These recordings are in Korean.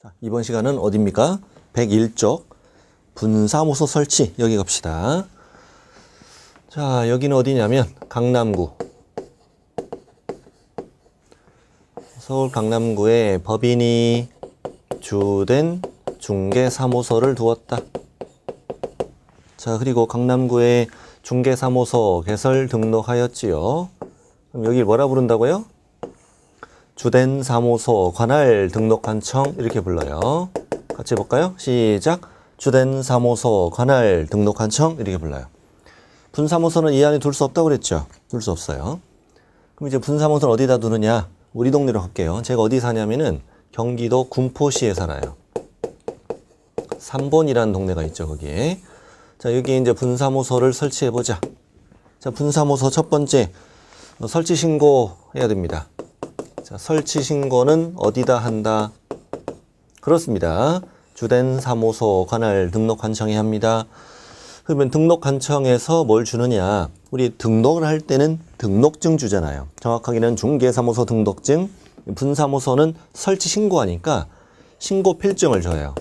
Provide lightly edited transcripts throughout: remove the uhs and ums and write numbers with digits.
자, 이번 시간은 어디입니까? 101쪽 분사무소 설치 여기 갑시다. 자, 여기는 어디냐면 강남구. 서울 강남구에 법인이 주된 중개사무소를 두었다. 자, 그리고 강남구에 중개사무소 개설 등록하였지요. 그럼 여기 뭐라 부른다고요? 주된 사무소 관할 등록관청 이렇게 불러요. 같이 해볼까요? 시작. 주된 사무소 관할 등록관청 이렇게 불러요. 분사무소는 이 안에 둘 수 없다고 그랬죠? 둘 수 없어요. 그럼 이제 분사무소는 어디다 두느냐? 우리 동네로 갈게요. 제가 어디 사냐면은 경기도 군포시에 살아요. 삼본이라는 동네가 있죠, 거기에. 자, 여기에 이제 분사무소를 설치해보자. 자, 분사무소 첫 번째, 설치 신고 해야 됩니다. 자, 설치 신고는 어디다 한다? 그렇습니다. 주된 사무소 관할 등록관청에 합니다. 그러면 등록관청에서 뭘 주느냐? 우리 등록을 할 때는 등록증 주잖아요. 정확하게는 중개사무소 등록증, 분사무소는 설치 신고하니까 신고필증을 줘요.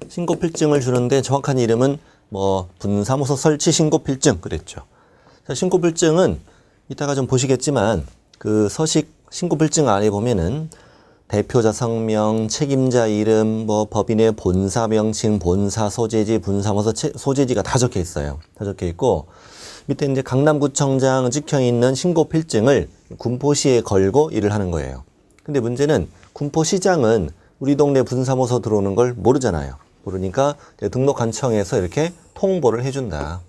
신고필증을 주는데 정확한 이름은 뭐 분사무소 설치 신고필증 그랬죠. 자, 신고필증은 이따가 좀 보시겠지만 그 서식 신고필증 안에 보면은 대표자 성명, 책임자 이름, 뭐 법인의 본사 명칭, 본사 소재지, 분사무소 소재지가 다 적혀 있어요. 다 적혀 있고 밑에 이제 강남구청장 찍혀 있는 신고필증을 군포시에 걸고 일을 하는 거예요. 근데 문제는 군포시장은 우리 동네 분사무소 들어오는 걸 모르잖아요. 모르니까 등록관청에서 이렇게 통보를 해준다.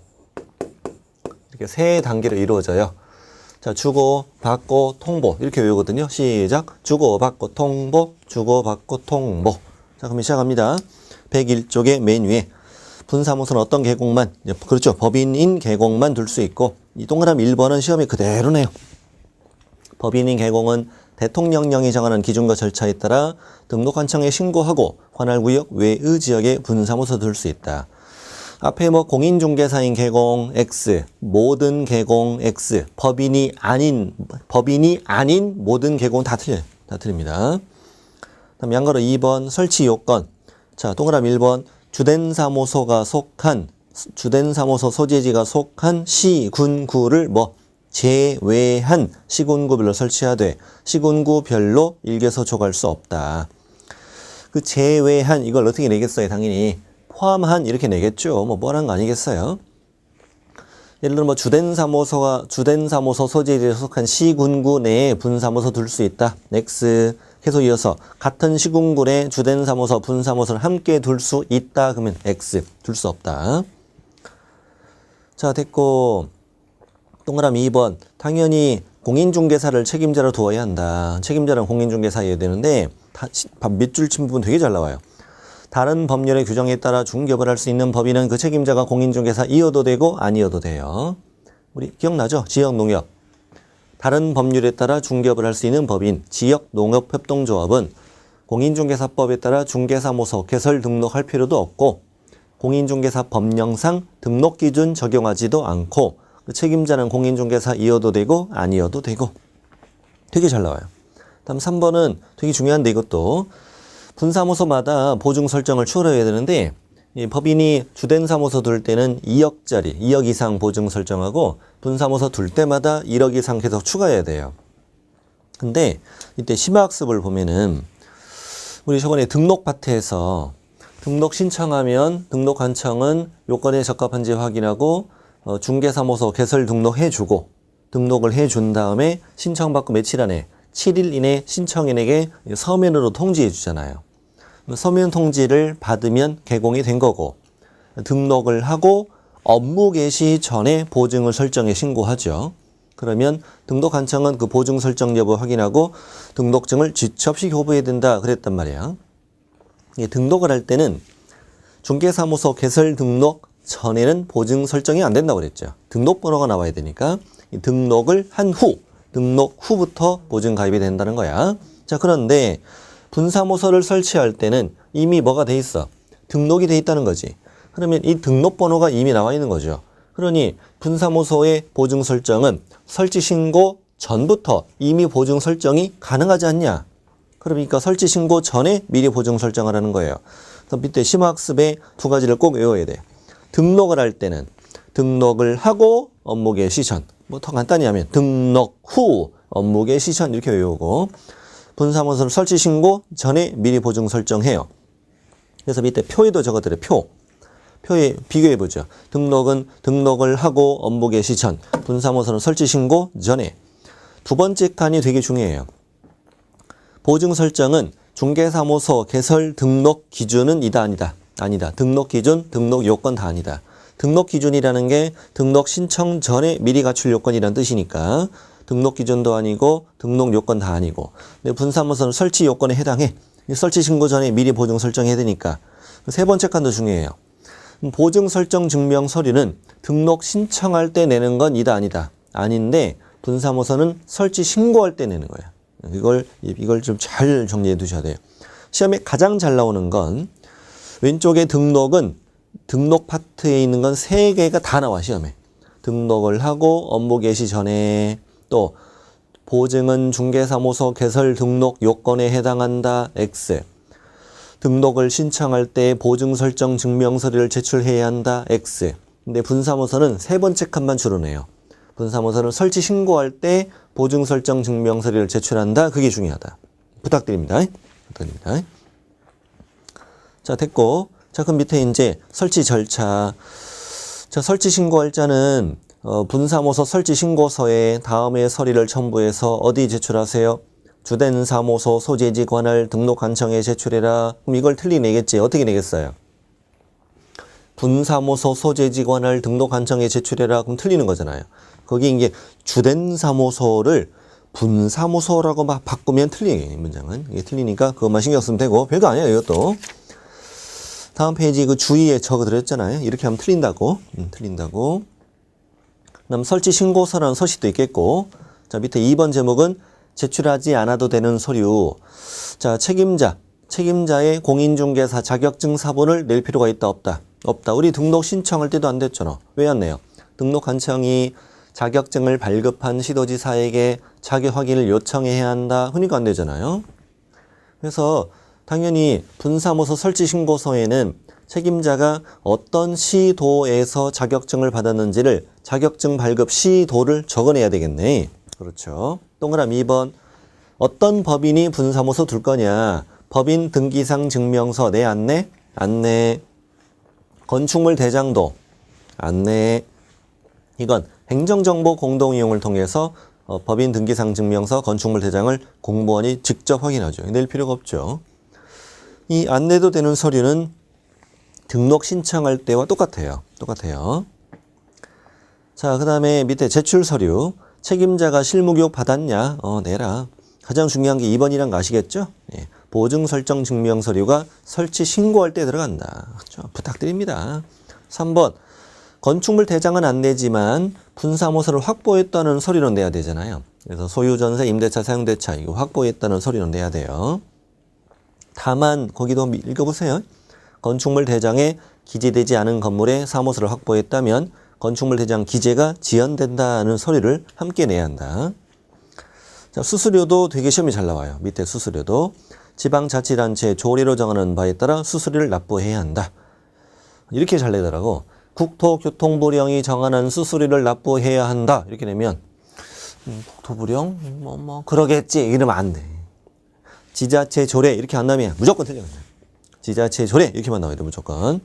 이렇게 세 단계로 이루어져요. 자, 주고, 받고, 통보. 이렇게 외우거든요. 시작. 주고, 받고, 통보. 주고, 받고, 통보. 자, 그럼 시작합니다. 101쪽의 맨 위에. 분사무소는 어떤 계곡만, 그렇죠. 법인인 계곡만 둘 수 있고, 이 동그라미 1번은 시험이 그대로네요. 법인인 계곡은 대통령령이 정하는 기준과 절차에 따라 등록관청에 신고하고 관할구역 외의 지역에 분사무소 둘 수 있다. 앞에 뭐 공인중개사인 계공 X, 모든 계공 X, 법인이 아닌 모든 계공 다 틀려요. 다 틀립니다. 다음 양가로 2번 설치 요건. 자, 동그라미 1번 주된 사무소가 속한 주된 사무소 소재지가 속한 시군구를 뭐 제외한 시군구별로 설치하되 시군구별로 일개소 족할 수 없다. 그 제외한 이걸 어떻게 내겠어요? 당연히 포함한 이렇게 내겠죠. 뭐 뻔한 거 아니겠어요? 예를 들어 뭐 주된 사무소 소재지에 속한 시군구 내에 분사무소 둘 수 있다. X. 계속 이어서 같은 시군구 내 주된 사무소, 분사무소를 함께 둘 수 있다. 그러면 X. 둘 수 없다. 자, 됐고 동그라미 2번. 당연히 공인중개사를 책임자로 두어야 한다. 책임자랑 공인중개사여야 되는데 밑줄 친 부분 되게 잘 나와요. 다른 법률의 규정에 따라 중개업을 할 수 있는 법인은 그 책임자가 공인중개사이어도 되고 아니어도 돼요. 우리 기억나죠? 지역농협. 다른 법률에 따라 중개업을 할 수 있는 법인, 지역농업협동조합은 공인중개사법에 따라 중개사무소 개설 등록할 필요도 없고 공인중개사 법령상 등록기준 적용하지도 않고 그 책임자는 공인중개사이어도 되고 아니어도 되고 되게 잘 나와요. 다음 3번은 되게 중요한데 이것도 분사무소마다 보증 설정을 추가해야 되는데 이 법인이 주된 사무소 둘 때는 2억짜리, 2억 이상 보증 설정하고 분사무소 둘 때마다 1억 이상 계속 추가해야 돼요. 근데 이때 심화학습을 보면은 우리 저번에 등록 파트에서 등록 신청하면 등록관청은 요건에 적합한지 확인하고 중개사무소 개설 등록해주고 등록을 해준 다음에 신청받고 며칠 안에 7일 이내 신청인에게 서면으로 통지해 주잖아요. 서면 통지를 받으면 개공이 된 거고 등록을 하고 업무 개시 전에 보증을 설정해 신고하죠. 그러면 등록관청은 그 보증 설정 여부 확인하고 등록증을 지첩시 교부해야 된다 그랬단 말이야. 등록을 할 때는 중개사무소 개설 등록 전에는 보증 설정이 안 된다고 그랬죠. 등록번호가 나와야 되니까 등록을 한 후 등록 후부터 보증 가입이 된다는 거야. 자, 그런데 분사무소를 설치할 때는 이미 뭐가 돼 있어? 등록이 돼 있다는 거지. 그러면 이 등록번호가 이미 나와 있는 거죠. 그러니 분사무소의 보증 설정은 설치 신고 전부터 이미 보증 설정이 가능하지 않냐? 그러니까 설치 신고 전에 미리 보증 설정하라는 거예요. 그래서 밑에 심화학습에 두 가지를 꼭 외워야 돼요. 등록을 할 때는 등록을 하고 업무 개시 전, 뭐 더 간단히 하면 등록 후 업무 개시 전 이렇게 외우고, 분사무소를 설치 신고 전에 미리 보증 설정해요. 그래서 밑에 표에도 적어드려요. 표에 비교해보죠. 등록을 하고 업무 개시 전, 분사무소는 설치 신고 전에. 두 번째 칸이 되게 중요해요. 보증 설정은 중개사무소 개설 등록 기준은 이다 아니다. 아니다. 등록 기준, 등록 요건 다 아니다. 등록 기준이라는 게 등록 신청 전에 미리 갖출 요건이라는 뜻이니까 등록 기준도 아니고 등록 요건 다 아니고. 근데 분사무소는 설치 요건에 해당해. 설치 신고 전에 미리 보증 설정해야 되니까. 세 번째 칸도 중요해요. 보증 설정 증명 서류는 등록 신청할 때 내는 건 이다 아니다. 아닌데 분사무소는 설치 신고할 때 내는 거예요. 이걸 좀 잘 정리해 두셔야 돼요. 시험에 가장 잘 나오는 건 왼쪽에 등록은 등록 파트에 있는 건 3개가 다 나와 시험에. 등록을 하고 업무 개시 전에, 또 보증은 중개사무소 개설 등록 요건에 해당한다 X. 등록을 신청할 때 보증 설정 증명 서류를 제출해야 한다 X. 근데 분사무소는 세 번째 칸만 줄어내요. 분사무소는 설치 신고할 때 보증 설정 증명 서류를 제출한다. 그게 중요하다. 부탁드립니다. 자, 됐고. 자, 그럼 밑에 이제 설치 절차. 자, 설치 신고할 자는 분사무소 설치 신고서에 다음의 서류를 첨부해서 어디 제출하세요? 주된 사무소 소재지 관할 등록 관청에 제출해라. 그럼 이걸 틀리 내겠지. 어떻게 내겠어요? 분사무소 소재지 관할 등록 관청에 제출해라. 그럼 틀리는 거잖아요. 거기 이게 주된 사무소를 분사무소라고 막 바꾸면 틀리게 문장은. 이게 틀리니까 그것만 신경 쓰면 되고 별거 아니에요. 이것도. 다음 페이지 그 주의에 적어드렸잖아요. 이렇게 하면 틀린다고. 틀린다고. 그다음 설치 신고서라는 서식도 있겠고. 자, 밑에 2번 제목은 제출하지 않아도 되는 서류. 자, 책임자의 공인중개사 자격증 사본을 낼 필요가 있다 없다? 없다. 우리 등록 신청할 때도 안 됐잖아. 왜 안 내요? 등록 관청이 자격증을 발급한 시도지사에게 자격 확인을 요청해야 한다. 그러니까 안 되잖아요. 그래서 당연히 분사무소 설치 신고서에는 책임자가 어떤 시도에서 자격증을 받았는지를 자격증 발급 시도를 적어내야 되겠네. 그렇죠. 동그라미 2번. 어떤 법인이 분사무소 둘 거냐? 법인 등기상 증명서 내 안 내? 안 내. 건축물 대장도 안 내. 이건 행정정보 공동이용을 통해서 법인 등기상 증명서 건축물 대장을 공무원이 직접 확인하죠. 낼 필요가 없죠. 이 안 내도 되는 서류는 등록 신청할 때와 똑같아요. 자, 그 다음에 밑에 제출 서류. 책임자가 실무교육 받았냐? 내라. 가장 중요한 게 2번이란 거 아시겠죠? 예. 보증 설정 증명 서류가 설치 신고할 때 들어간다. 그렇죠? 부탁드립니다. 3번. 건축물 대장은 안 내지만 분사무소를 확보했다는 서류는 내야 되잖아요. 그래서 소유 전세, 임대차, 사용대차 이거 확보했다는 서류는 내야 돼요. 다만 거기도 읽어보세요. 건축물 대장에 기재되지 않은 건물에 사무소를 확보했다면 건축물 대장 기재가 지연된다는 서류를 함께 내야 한다. 자, 수수료도 되게 시험이 잘 나와요. 밑에 수수료도 지방자치단체 조례로 정하는 바에 따라 수수료를 납부해야 한다. 이렇게 잘 내더라고. 국토교통부령이 정하는 수수료를 납부해야 한다. 이렇게 내면 국토부령 그러겠지 이러면 안 돼. 지자체 조례 이렇게 안 나오면 무조건 틀려. 지자체 조례 이렇게만 나와야 돼 무조건.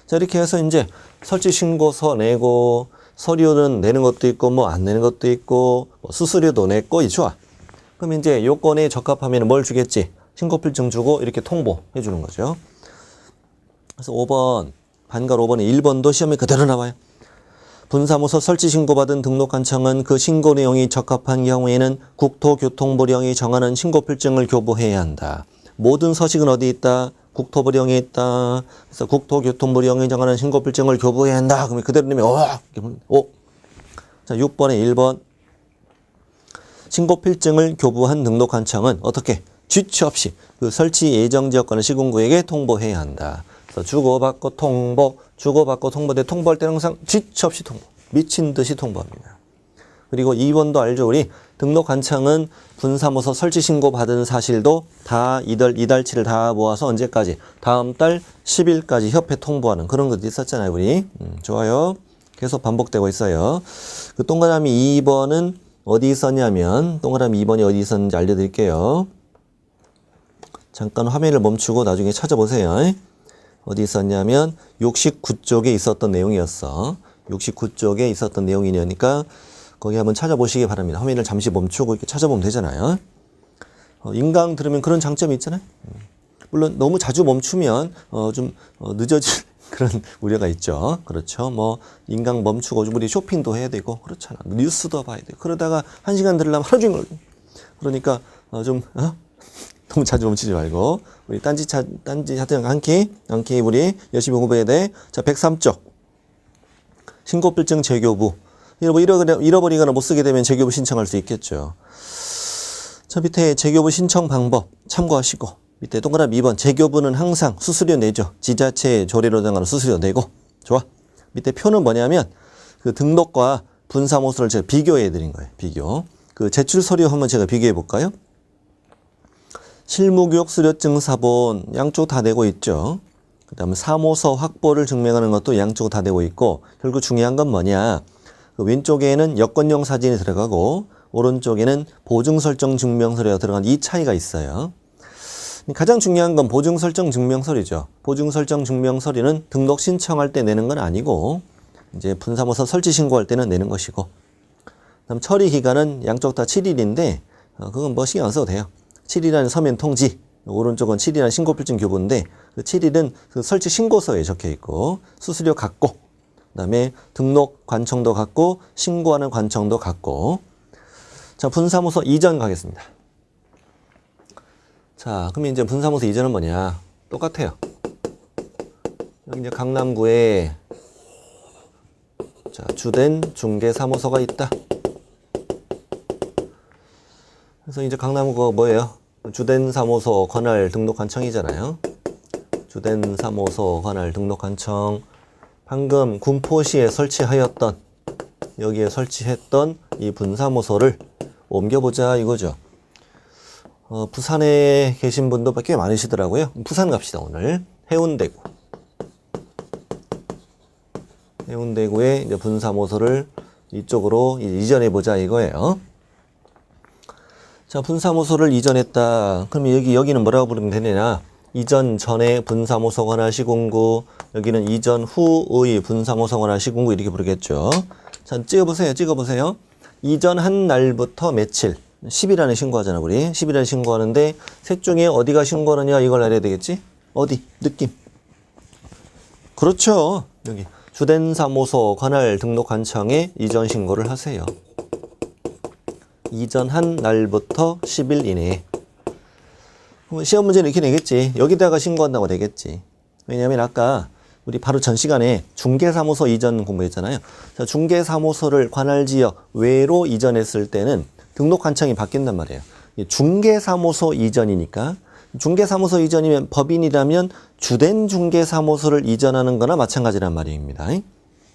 자, 이렇게 해서 이제 설치 신고서 내고 서류는 내는 것도 있고 뭐 안 내는 것도 있고 뭐 수수료도 냈고 이 좋아. 그럼 이제 요건에 적합하면 뭘 주겠지? 신고필증 주고 이렇게 통보해 주는 거죠. 그래서 5번 반갈 5번에 1번도 시험에 그대로 나와요. 분사무소 설치 신고받은 등록관청은 그 신고 내용이 적합한 경우에는 국토교통부령이 정하는 신고필증을 교부해야 한다. 모든 서식은 어디 있다? 국토부령에 있다. 그래서 국토교통부령이 정하는 신고필증을 교부해야 한다. 그러면 그대로 내면 자, 6번에 1번. 신고필증을 교부한 등록관청은 어떻게? 지체 없이 그 설치 예정지역관의 시군구에게 통보해야 한다. 그래서 주고받고 통보, 주고받고 통보돼 통보할 때는 항상 지체 없이 통보. 미친 듯이 통보합니다. 그리고 2번도 알죠. 우리 등록관청은 분사무소 설치 신고 받은 사실도 다 이달치를 다 모아서 언제까지? 다음 달 10일까지 협회 통보하는 그런 것도 있었잖아요, 우리. 좋아요. 계속 반복되고 있어요. 그 동그라미 2번은 어디 있었냐면, 동그라미 2번이 어디 있었는지 알려드릴게요. 잠깐 화면을 멈추고 나중에 찾아보세요. 어디 있었냐면 69쪽에 있었던 내용이었어. 69쪽에 있었던 내용이니까 거기 한번 찾아보시기 바랍니다. 화면을 잠시 멈추고 이렇게 찾아보면 되잖아요. 인강 들으면 그런 장점이 있잖아요. 물론 너무 자주 멈추면 좀 늦어질 그런 우려가 있죠. 그렇죠. 뭐 인강 멈추고 우리 쇼핑도 해야 되고 그렇잖아. 뉴스도 봐야 되고 그러다가 1시간 들으려면 하루 종일 그러니까 너무 자주 멈추지 말고 우리 딴지 하여튼 한키 우리 열심히 공부해야 돼. 자, 103쪽 신고필증 재교부. 잃어버리거나 못 쓰게 되면 재교부 신청할 수 있겠죠. 자, 밑에 재교부 신청 방법 참고하시고 밑에 동그라미 2번 재교부는 항상 수수료 내죠. 지자체 조례로 정하는 수수료 내고. 좋아. 밑에 표는 뭐냐면 그 등록과 분사무소를 제가 비교해 드린 거예요. 비교. 그 제출 서류 한번 제가 비교해 볼까요? 실무교육 수료증 사본 양쪽 다 내고 있죠. 그 다음에 사무소 확보를 증명하는 것도 양쪽 다 내고 있고 결국 중요한 건 뭐냐. 그 왼쪽에는 여권용 사진이 들어가고 오른쪽에는 보증설정 증명서류가 들어간 이 차이가 있어요. 가장 중요한 건 보증설정 증명서류죠. 보증설정 증명서류는 등록 신청할 때 내는 건 아니고 이제 분사무소 설치 신고할 때는 내는 것이고 그다음 처리 기간은 양쪽 다 7일인데 그건 뭐 신경 안 써도 돼요. 7일이라는 서면 통지, 오른쪽은 7일이라는 신고필증 교부인데 그 7일은 그 설치 신고서에 적혀 있고 수수료 같고 그다음에 등록 관청도 같고 신고하는 관청도 같고. 자, 분사무소 이전 가겠습니다. 자, 그럼 이제 분사무소 이전은 뭐냐? 똑같아요. 여기 이제 강남구에 자, 주된 중개사무소가 있다. 그래서 이제 강남구가 뭐예요? 주된 사무소 관할 등록 관청이잖아요. 주된 사무소 관할 등록 관청. 방금 군포시에 설치하였던 여기에 설치했던 이 분사무소를 옮겨보자 이거죠. 부산에 계신 분도 꽤 많으시더라고요. 부산 갑시다 오늘. 해운대구에 이제 분사무소를 이쪽으로 이전해보자 이거예요. 자, 분사무소를 이전했다. 그럼 여기는 뭐라고 부르면 되느냐? 이전 전에 분사무소 관할 시군구, 여기는 이전 후의 분사무소 관할 시군구 이렇게 부르겠죠. 자, 찍어보세요. 이전한 날부터 며칠, 10일 안에 신고하잖아, 우리. 10일 안에 신고하는데 셋 중에 어디가 신고하느냐 이걸 알아야 되겠지? 어디? 느낌. 그렇죠. 여기 주된 사무소 관할 등록 관청에 이전 신고를 하세요. 이전한 날부터 10일 이내에. 시험 문제는 이렇게 내겠지. 여기다가 신고한다고 되겠지. 왜냐하면 아까 우리 바로 전 시간에 중개사무소 이전 공부했잖아요. 자, 중개사무소를 관할지역 외로 이전했을 때는 등록관청이 바뀐단 말이에요. 중개사무소 이전이니까 중개사무소 이전이면 법인이라면 주된 중개사무소를 이전하는 거나 마찬가지란 말입니다.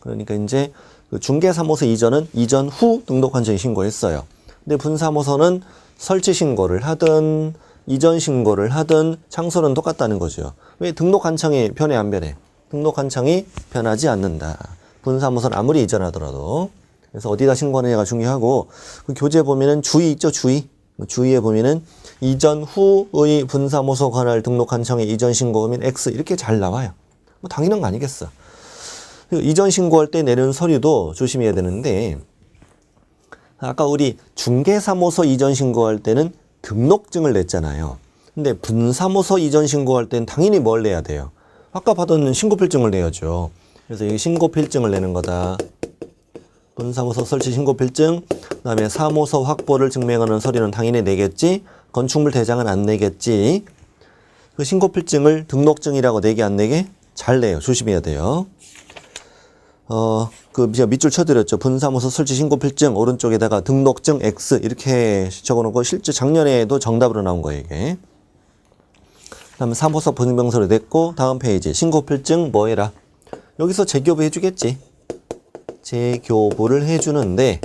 그러니까 이제 그 중개사무소 이전은 이전 후 등록관청이 신고했어요. 근데 분사무소는 설치 신고를 하든 이전 신고를 하든 장소는 똑같다는 거죠. 왜 등록관청이 변해 안 변해? 등록관청이 변하지 않는다. 분사무소는 아무리 이전하더라도. 그래서 어디다 신고하느냐가 중요하고 그 교재 보면은 주의 있죠, 주의. 주의에 보면은 이전 후의 분사무소 관할 등록관청에 이전 신고하면 X 이렇게 잘 나와요. 뭐 당연한 거 아니겠어. 이전 신고할 때 내는 서류도 조심해야 되는데 아까 우리 중개사무소 이전 신고할 때는 등록증을 냈잖아요. 근데 분사무소 이전 신고할 때는 당연히 뭘 내야 돼요? 아까 받은 신고필증을 내야죠. 그래서 여기 신고필증을 내는 거다. 분사무소 설치 신고필증, 그 다음에 사무소 확보를 증명하는 서류는 당연히 내겠지. 건축물 대장은 안 내겠지. 그 신고필증을 등록증이라고 내게 안 내게? 잘 내요. 조심해야 돼요. 제가 밑줄 쳐드렸죠. 분사무소 설치 신고필증 오른쪽에다가 등록증 X 이렇게 적어놓고 실제 작년에도 정답으로 나온 거예요, 이게. 그다음에 사무소 분명서를 냈고 다음 페이지 신고필증 뭐 해라? 여기서 재교부 해주겠지. 재교부를 해주는데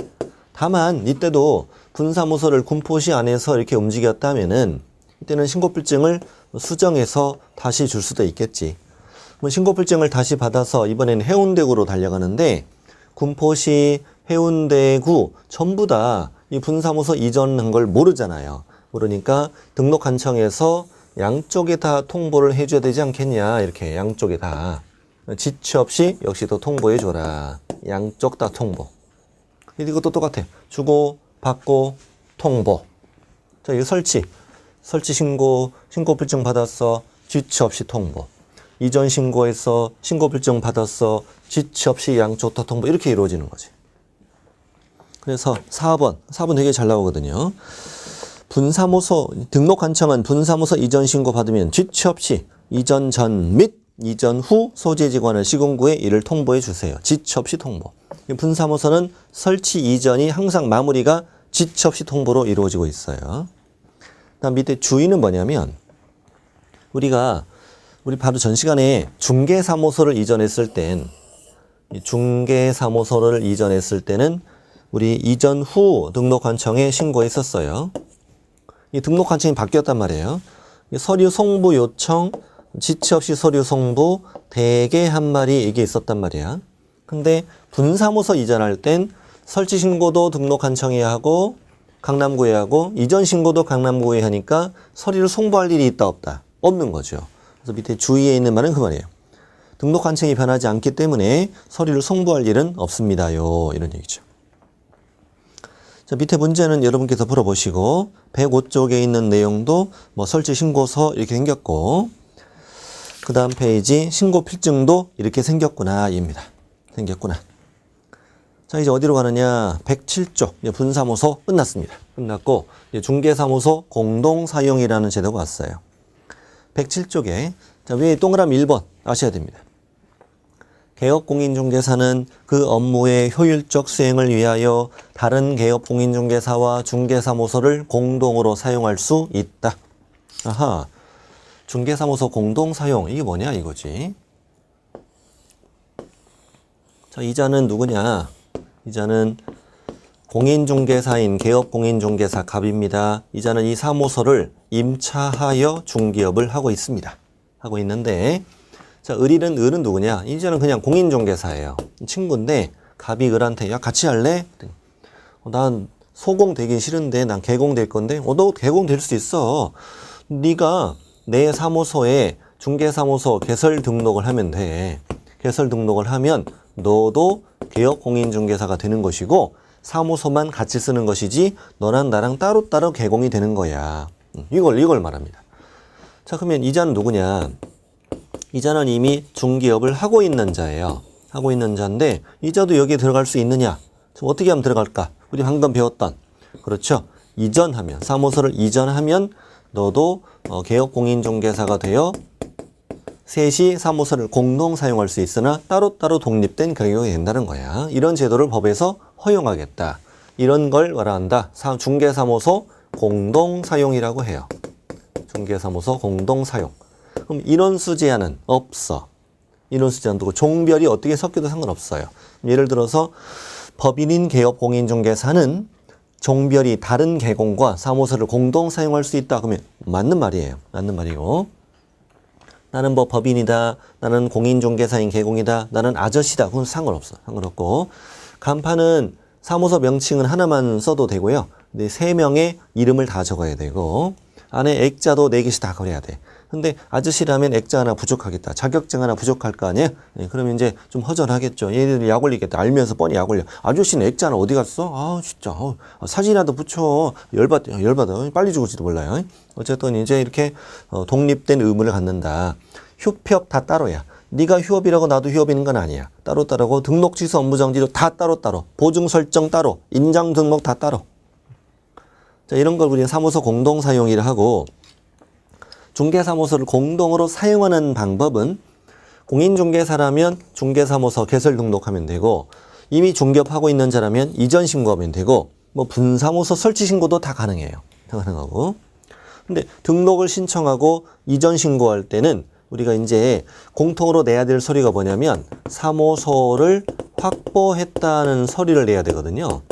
다만 이때도 분사무소를 군포시 안에서 이렇게 움직였다면은 이때는 신고필증을 수정해서 다시 줄 수도 있겠지. 뭐 신고필증을 다시 받아서 이번에는 해운대구로 달려가는데 군포시, 해운대구 전부 다 이 분사무소 이전한 걸 모르잖아요. 모르니까 등록관청에서 양쪽에 다 통보를 해줘야 되지 않겠냐. 이렇게 양쪽에 다. 지체 없이 역시 또 통보해줘라. 양쪽 다 통보. 이것도 똑같아. 주고, 받고, 통보. 자, 이거 설치 신고필증 받았어. 지체 없이 통보. 이전 신고해서 신고필증 받았어. 지체 없이 양쪽 다 통보. 이렇게 이루어지는 거지. 그래서 4번 되게 잘 나오거든요. 분사무소, 등록관청은 분사무소 이전 신고 받으면 지체 없이 이전 전 및 이전 후 소재지관을 시군구에 이를 통보해 주세요. 지체 없이 통보. 분사무소는 설치 이전이 항상 마무리가 지체 없이 통보로 이루어지고 있어요. 다음 밑에 주의는 뭐냐면 우리 바로 전 시간에 중개사무소를 이전했을 때는 우리 이전 후 등록관청에 신고했었어요. 이 등록관청이 바뀌었단 말이에요. 서류 송부 요청, 지체 없이 서류 송부, 대개 한 마리 이게 있었단 말이야. 근데 분사무소 이전할 땐 설치 신고도 등록관청에 하고 강남구에 하고 이전 신고도 강남구에 하니까 서류를 송부할 일이 있다 없다? 없는 거죠. 그래서 밑에 주의에 있는 말은 그 말이에요. 등록관청이 변하지 않기 때문에 서류를 송부할 일은 없습니다요. 이런 얘기죠. 자, 밑에 문제는 여러분께서 풀어보시고 105쪽에 있는 내용도 뭐 설치 신고서 이렇게 생겼고 그 다음 페이지 신고 필증도 이렇게 생겼구나 입니다. 생겼구나. 자, 이제 어디로 가느냐. 107쪽 분사무소 끝났습니다. 끝났고 이제 중개사무소 공동사용이라는 제도가 왔어요. 107쪽에 자, 위에 동그라미 1번 아셔야 됩니다. 개업공인중개사는 그 업무의 효율적 수행을 위하여 다른 개업공인중개사와 중개사무소를 공동으로 사용할 수 있다. 아하, 중개사무소 공동사용 이게 뭐냐 이거지. 자, 이자는 누구냐. 이자는 공인중개사인 개업공인중개사 갑입니다. 이자는 이 사무소를 임차하여 중개업을 하고 있습니다. 하고 있는데 자, 을은 누구냐? 이제는 그냥 공인중개사예요. 친구인데 갑이 을한테 야 같이 할래? 난 소공 되긴 싫은데 난 개공 될 건데 너 개공 될 수 있어. 네가 내 사무소에 중개사무소 개설 등록을 하면 돼. 개설 등록을 하면 너도 개업공인중개사가 되는 것이고 사무소만 같이 쓰는 것이지 너랑 나랑 따로따로 개공이 되는 거야. 이걸 말합니다. 자, 그러면 이자는 누구냐? 이자는 이미 중개업을 하고 있는 자예요. 하고 있는 자인데 이자도 여기에 들어갈 수 있느냐? 어떻게 하면 들어갈까? 우리 방금 배웠던 그렇죠? 이전하면 사무소를 이전하면 너도 개업공인중개사가 되어 셋이 사무소를 공동 사용할 수 있으나 따로따로 독립된 경영이 된다는 거야. 이런 제도를 법에서 허용하겠다. 이런 걸 말한다. 중개사무소 공동 사용이라고 해요. 중개사무소 공동 사용. 그럼 인원수 제한은 없어. 인원수 제한 두고 종별이 어떻게 섞여도 상관없어요. 예를 들어서 법인인 개업공인중개사는 종별이 다른 개공과 사무소를 공동 사용할 수 있다. 그러면 맞는 말이에요. 맞는 말이고. 나는 뭐 법인이다. 나는 공인중개사인 개공이다. 나는 아저씨다. 그건 상관없어. 상관없고. 간판은 사무소 명칭은 하나만 써도 되고요. 근데 3명의 이름을 다 적어야 되고 안에 액자도 4개씩 다 걸어야 돼. 근데 아저씨라면 액자 하나 부족하겠다. 자격증 하나 부족할 거 아니에요? 네, 그러면 이제 좀 허전하겠죠. 얘들이 약 올리겠다. 알면서 뻔히 약 올려. 아저씨는 액자 하나 어디 갔어? 아, 진짜. 사진이라도 붙여. 열받아. 빨리 죽을지도 몰라요. 어쨌든 이제 이렇게 독립된 의무를 갖는다. 휴평 다 따로야. 네가 휴업이라고 나도 휴업인 건 아니야. 따로따로고 등록 취소 업무 정지도 다 따로따로. 보증 설정 따로. 인장 등록 다 따로. 자, 이런 걸 우리는 사무소 공동 사용이라 하고 중개사무소를 공동으로 사용하는 방법은 공인중개사라면 중개사무소 개설 등록하면 되고 이미 중개업하고 있는 자라면 이전 신고하면 되고 뭐 분사무소 설치 신고도 다 가능해요. 다 가능하고. 근데 등록을 신청하고 이전 신고할 때는 우리가 이제 공통으로 내야 될 서류가 뭐냐면 사무소를 확보했다는 서류를 내야 되거든요.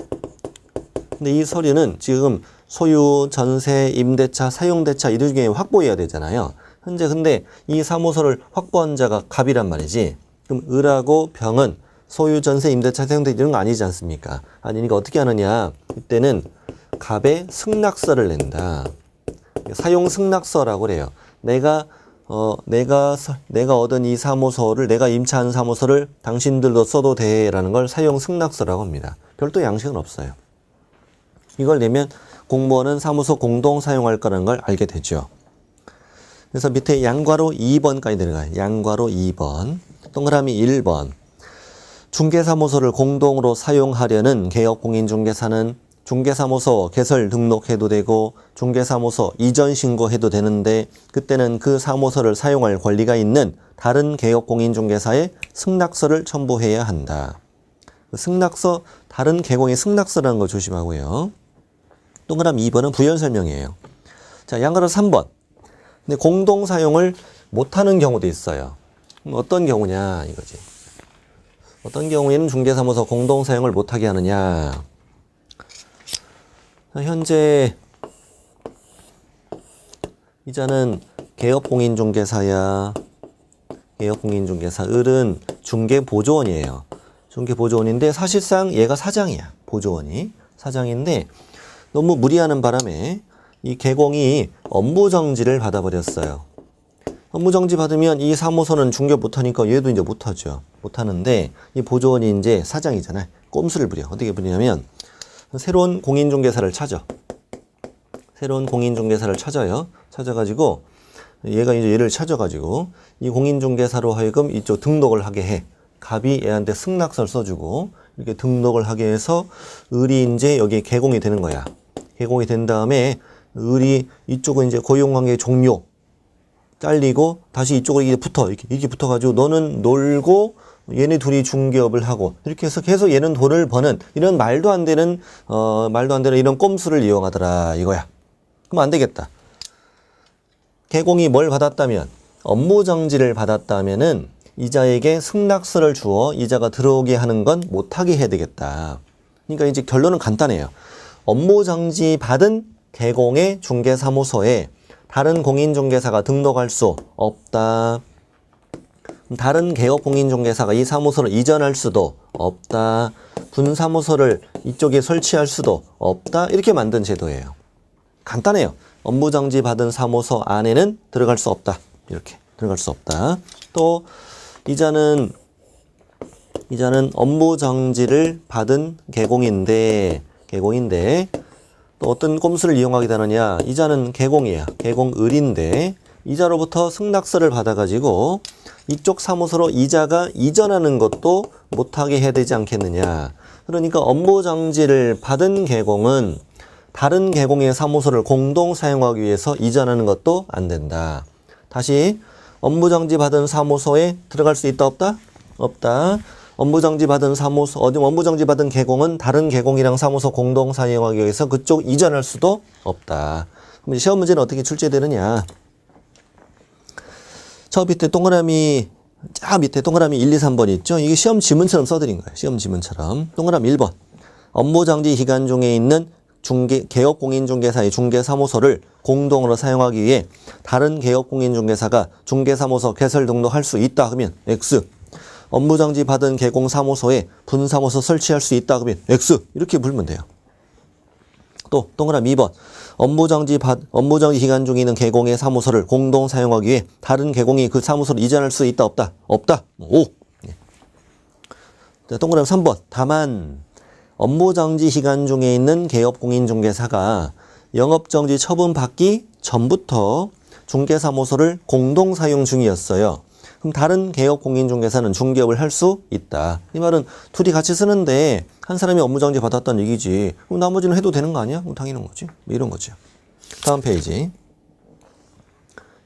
근데 이 서류는 지금 소유, 전세, 임대차, 사용대차 이들 중에 확보해야 되잖아요. 현재 근데 이 사무소를 확보한 자가 갑이란 말이지. 그럼 을하고 병은 소유, 전세, 임대차, 사용대차 이런 거 아니지 않습니까? 아니니까 어떻게 하느냐. 이때는 갑의 승낙서를 낸다. 사용 승낙서라고 그래요. 내가 얻은 이 사무소를, 내가 임차한 사무소를 당신들도 써도 돼라는 걸 사용 승낙서라고 합니다. 별도 양식은 없어요. 이걸 내면 공무원은 사무소 공동 사용할 거라는 걸 알게 되죠. 그래서 밑에 양괄호 2번까지 내려가요. 양괄호 2번. 동그라미 1번. 중개사무소를 공동으로 사용하려는 개업공인중개사는 중개사무소 개설 등록해도 되고 중개사무소 이전 신고해도 되는데 그때는 그 사무소를 사용할 권리가 있는 다른 개업공인중개사의 승낙서를 첨부해야 한다. 승낙서, 다른 개공의 승낙서라는 거 조심하고요. 동그라미 2번은 부연 설명이에요. 자, 양괄호 3번. 근데 공동 사용을 못하는 경우도 있어요. 그럼 어떤 경우냐 이거지. 어떤 경우에는 중개사무소 공동 사용을 못하게 하느냐. 현재 이자는 개업공인중개사야. 개업공인중개사. 을은 중개보조원이에요. 중개보조원인데 사실상 얘가 사장이야. 보조원이. 사장인데 너무 무리하는 바람에 이 개공이 업무정지를 받아버렸어요. 업무정지 받으면 이 사무소는 중개 못하니까 얘도 이제 못하죠. 못하는데 이 보조원이 이제 사장이잖아요. 꼼수를 부려. 어떻게 부리냐면 새로운 공인중개사를 찾아. 새로운 공인중개사를 찾아요. 찾아가지고 얘가 이제 얘를 찾아가지고 이 공인중개사로 하여금 이쪽 등록을 하게 해. 갑이 얘한테 승낙서를 써주고 이렇게 등록을 하게 해서 을이 이제 여기 개공이 되는 거야. 개공이 된 다음에 을이 이쪽은 이제 고용관계 종료. 잘리고 다시 이쪽으로 이게 붙어. 이렇게 붙어가지고 너는 놀고 얘네 둘이 중개업을 하고 이렇게 해서 계속 얘는 돈을 버는 이런 말도 안 되는 이런 꼼수를 이용하더라 이거야. 그럼 안 되겠다. 개공이 뭘 받았다면 업무정지를 받았다면은 이자에게 승낙서를 주어 이자가 들어오게 하는 건 못하게 해야 되겠다. 그러니까 이제 결론은 간단해요. 업무정지 받은 개공의 중개사무소에 다른 공인중개사가 등록할 수 없다. 다른 개업공인중개사가 이 사무소를 이전할 수도 없다. 분사무소를 이쪽에 설치할 수도 없다. 이렇게 만든 제도예요. 간단해요. 업무정지 받은 사무소 안에는 들어갈 수 없다. 이렇게 들어갈 수 없다. 또 이자는 업무정지를 받은 개공인데 또 어떤 꼼수를 이용하게 되느냐. 이자는 개공이야. 개공을인데 이자로부터 승낙서를 받아가지고 이쪽 사무소로 이자가 이전하는 것도 못하게 해야 되지 않겠느냐. 그러니까 업무정지를 받은 개공은 다른 개공의 사무소를 공동 사용하기 위해서 이전하는 것도 안 된다. 다시 업무정지 받은 사무소에 들어갈 수 있다 없다? 없다. 업무정지 받은 사무소, 업무정지 받은 개공은 다른 개공이랑 사무소 공동 사용하기 위해서 그쪽 이전할 수도 없다. 그럼 시험 문제는 어떻게 출제되느냐? 저 밑에 동그라미 1, 2, 3번 있죠? 이게 시험 지문처럼 써드린 거예요. 시험 지문처럼. 동그라미 1번. 업무정지 기간 중에 있는 개업공인중개사의 중개사무소를 공동으로 사용하기 위해 다른 개업공인중개사가 중개사무소 개설 등록할 수 있다 하면 X. 업무정지 받은 개공사무소에 분사무소 설치할 수 있다 그러면 X. 이렇게 불면 돼요. 또 동그라미 2번. 업무정지 기간 중에 있는 개공의 사무소를 공동 사용하기 위해 다른 개공이 그 사무소를 이전할 수 있다 없다? 없다. O. 동그라미 3번. 다만 업무정지 기간 중에 있는 개업공인중개사가 영업정지 처분 받기 전부터 중개사무소를 공동 사용 중이었어요. 그럼 다른 개업공인중개사는 중개업을 할 수 있다. 이 말은 둘이 같이 쓰는데 한 사람이 업무정지 받았다는 얘기지. 그럼 나머지는 해도 되는 거 아니야? 그럼 당연한 거지. 이런 거죠. 다음 페이지.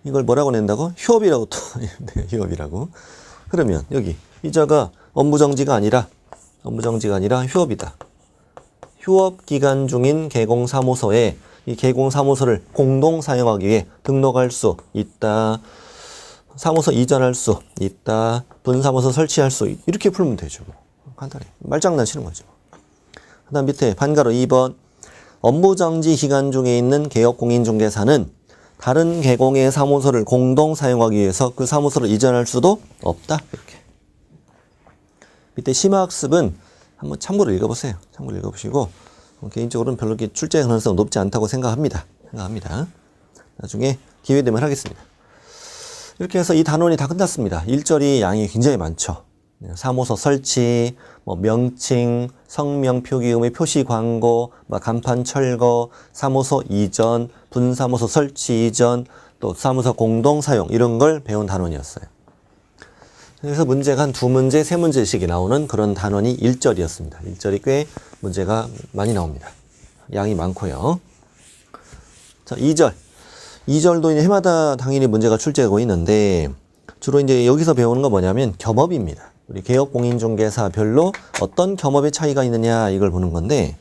이걸 뭐라고 낸다고? 휴업이라고 또. 네, 휴업이라고. 그러면 여기 이자가 업무정지가 아니라 휴업이다. 휴업 기간 중인 개공사무소에 이 개공사무소를 공동 사용하기 위해 등록할 수 있다. 사무소 이전할 수 있다. 분사무소 설치할 수 이렇게 풀면 되죠. 간단해. 말장난 치는 거죠. 그 다음 밑에 반가로 2번. 업무정지 기간 중에 있는 개업공인중개사는 다른 개공의 사무소를 공동 사용하기 위해서 그 사무소를 이전할 수도 없다. 이렇게. 밑에 심화학습은 한번 참고로 읽어보세요. 참고로 읽어보시고 개인적으로는 별로 이렇게 출제 가능성 높지 않다고 생각합니다. 나중에 기회 되면 하겠습니다. 이렇게 해서 이 단원이 다 끝났습니다. 1절이 양이 굉장히 많죠. 사무소 설치, 명칭, 성명 표기음의 표시 광고, 간판 철거, 사무소 이전, 분사무소 설치 이전, 또 사무소 공동 사용 이런 걸 배운 단원이었어요. 그래서 문제가 한 2문제, 3문제씩이 나오는 그런 단원이 1절이었습니다. 1절이 꽤 문제가 많이 나옵니다. 양이 많고요. 자, 2절. 2절도 이제 해마다 당연히 문제가 출제되고 있는데 주로 이제 여기서 배우는 건 뭐냐면 겸업입니다. 우리 개업공인중개사별로 어떤 겸업의 차이가 있느냐 이걸 보는 건데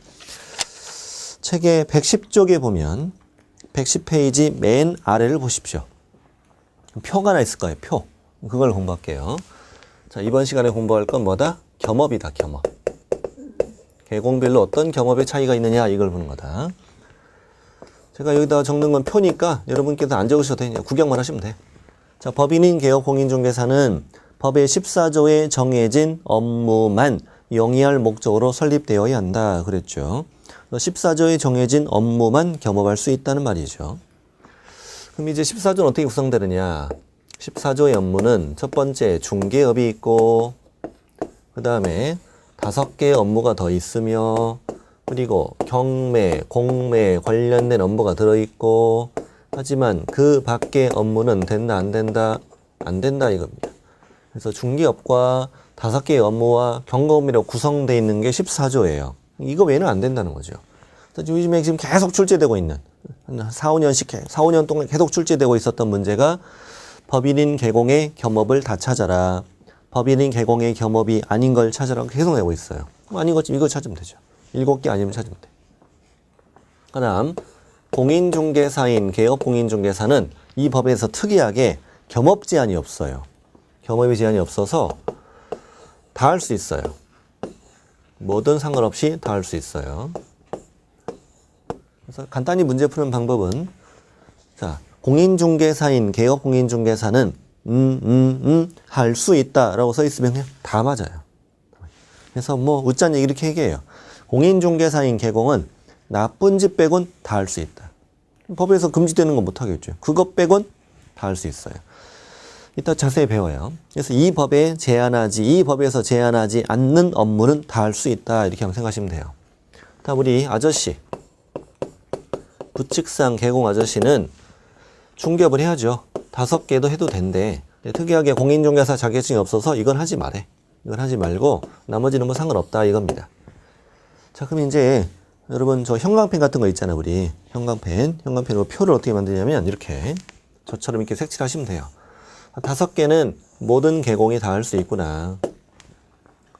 책의 110쪽에 보면 110페이지 맨 아래를 보십시오. 표가 하나 있을 거예요. 표. 그걸 공부할게요. 자, 이번 시간에 공부할 건 뭐다? 겸업이다. 겸업. 개공별로 어떤 겸업의 차이가 있느냐 이걸 보는 거다. 제가 여기다가 적는 건 표니까 여러분께서 안 적으셔도 돼요. 구경만 하시면 돼. 자, 법인인 개업공인중개사는 법의 14조에 정해진 업무만 영위할 목적으로 설립되어야 한다. 그랬죠. 14조에 정해진 업무만 겸업할 수 있다는 말이죠. 그럼 이제 14조는 어떻게 구성되느냐. 14조의 업무는 첫 번째 중개업이 있고 그 다음에 5개의 업무가 더 있으며 그리고 경매, 공매 관련된 업무가 들어있고 하지만 그 밖의 업무는 된다 안 된다? 안 된다 이겁니다. 그래서 중개업과 5개의 업무와 경고업무로 구성되어 있는 게 14조예요. 이거 외에는 안 된다는 거죠. 그래서 요즘에 지금 계속 출제되고 있는 한 4, 5년 동안 계속 출제되고 있었던 문제가 법인인 개공의 겸업을 다 찾아라. 법인인 개공의 겸업이 아닌 걸 찾아라. 계속 내고 있어요. 아닌 것 이거 찾으면 되죠. 7개 아니면 찾으면 돼. 그 다음 공인중개사인 개업공인중개사는 이 법에서 특이하게 겸업 제한이 없어요. 겸업의 제한이 없어서 다 할 수 있어요. 뭐든 상관없이 다 할 수 있어요. 그래서 간단히 문제 푸는 방법은 자, 공인중개사인 개업공인중개사는 할 수 있다라고 써 있으면 그냥 다 맞아요. 그래서 뭐 웃자는 얘기 이렇게 얘기해요. 공인중개사인 개공은 나쁜 짓 빼곤 다 할 수 있다. 법에서 금지되는 건 못 하겠죠. 그것 빼곤 다 할 수 있어요. 이따 자세히 배워요. 그래서 이 법에서 제한하지 않는 업무는 다 할 수 있다. 이렇게 생각하시면 돼요. 다음 우리 아저씨. 부칙상 개공 아저씨는 중개업을 해야죠. 5개도 해도 된대. 특이하게 공인중개사 자격증이 없어서 이건 하지 말해. 이건 하지 말고 나머지는 뭐 상관없다 이겁니다. 자, 그럼 이제 여러분 저 형광펜 같은 거 있잖아요. 우리 형광펜으로 표를 어떻게 만드냐면 이렇게 저처럼 이렇게 색칠하시면 돼요. 5개는 모든 개공이 다 할 수 있구나.